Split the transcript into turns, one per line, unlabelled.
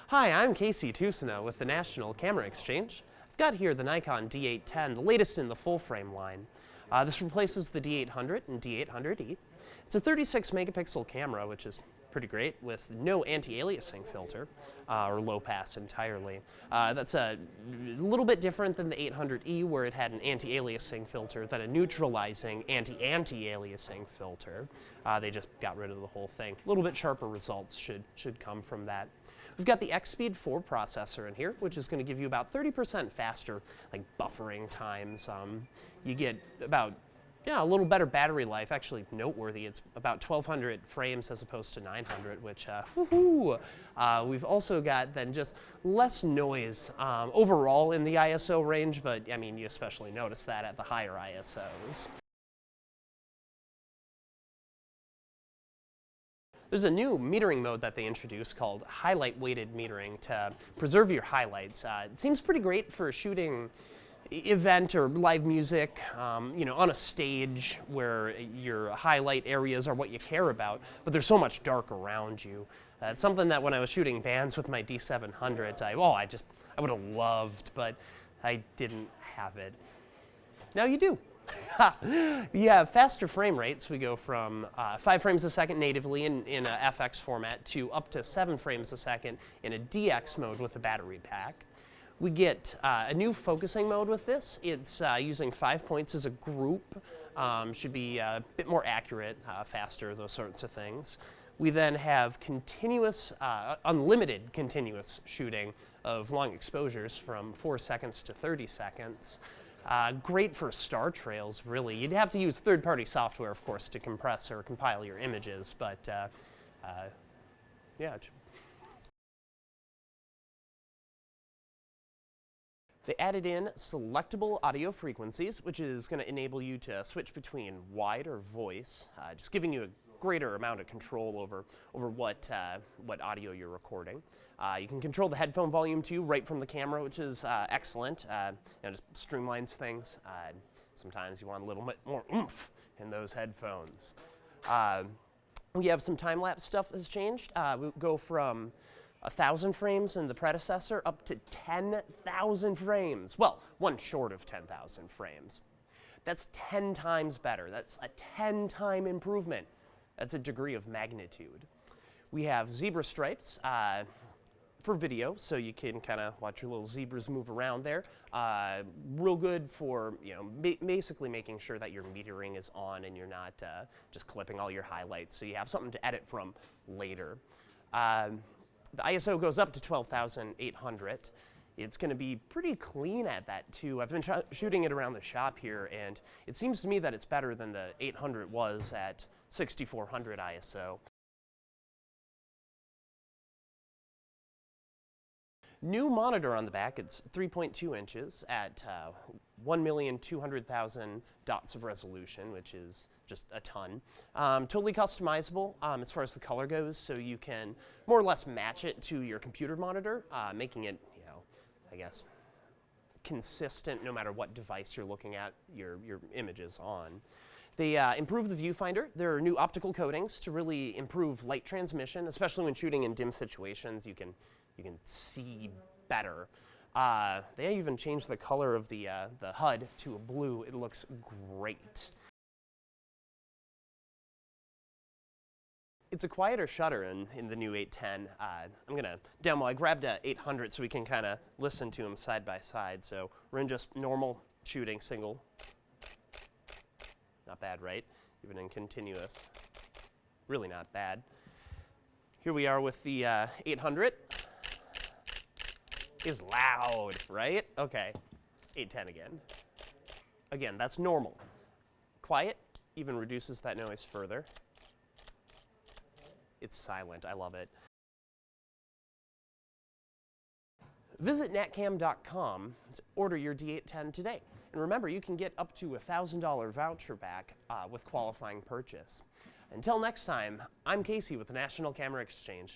Hi, I'm Casey Tusino with the National Camera Exchange. I've got here the Nikon D810, the latest in the full-frame line. This replaces the D800 and D800E. It's a 36 megapixel camera, which is pretty great, with no anti-aliasing filter, or low pass entirely. That's a little bit different than the 800E, where it had an anti-aliasing filter, then a neutralizing anti-aliasing filter. They just got rid of the whole thing. A little bit sharper results should come from that. We've got the X-Speed 4 processor in here, which is going to give you about 30% faster, buffering times. You get about a little better battery life, actually noteworthy. It's about 1,200 frames as opposed to 900, which, we've also got then just less noise overall in the ISO range, but I mean, you especially notice that at the higher ISOs. There's a new metering mode that they introduced called highlight weighted metering to preserve your highlights. It seems pretty great for shooting event or live music, on a stage where your highlight areas are what you care about, but there's so much dark around you. It's something that when I was shooting bands with my D700, I would have loved, but I didn't have it. Now you do. Yeah, faster frame rates. We go from 5 frames a second natively in a FX format to up to 7 frames a second in a DX mode with a battery pack. We get a new focusing mode with this. It's using 5 points as a group. Should be a bit more accurate, faster, those sorts of things. We then have continuous, unlimited continuous shooting of long exposures from 4 seconds to 30 seconds. Great for star trails, really. You'd have to use third-party software, of course, to compress or compile your images, but yeah. They added in selectable audio frequencies, which is going to enable you to switch between wide or voice, just giving you a greater amount of control over what audio you're recording. You can control the headphone volume too, right from the camera, which is excellent. Just streamlines things. Sometimes you want a little bit more oomph in those headphones. We have some time-lapse stuff has changed. We go from 1,000 frames in the predecessor up to 10,000 frames. Well, one short of 10,000 frames. That's 10 times better. That's a 10-time improvement. That's a degree of magnitude. We have zebra stripes for video, so you can kind of watch your little zebras move around there. Real good for basically making sure that your metering is on and you're not just clipping all your highlights, so you have something to edit from later. The ISO goes up to 12,800. It's going to be pretty clean at that too. I've been shooting it around the shop here, and it seems to me that it's better than the 800 was at 6,400 ISO. New monitor on the back. It's 3.2 inches at 1,200,000 dots of resolution, which is just a ton. Totally customizable as far as the color goes, so you can more or less match it to your computer monitor, making it, I guess, consistent no matter what device you're looking at your images on. They improve the viewfinder. There are new optical coatings to really improve light transmission, especially when shooting in dim situations. You can see better. They even changed the color of the HUD to a blue. It looks great. It's a quieter shutter in the new 810. I'm going to demo. I grabbed a 800 so we can kind of listen to them side by side. So we're in just normal shooting, single. Not bad, right? Even in continuous. Really not bad. Here we are with the 800. Is loud, right? Okay, 810 again. Again, that's normal. Quiet even reduces that noise further. It's silent, I love it. Visit natcam.com to order your D810 today. And remember, you can get up to a $1,000 voucher back with qualifying purchase. Until next time, I'm Casey with the National Camera Exchange.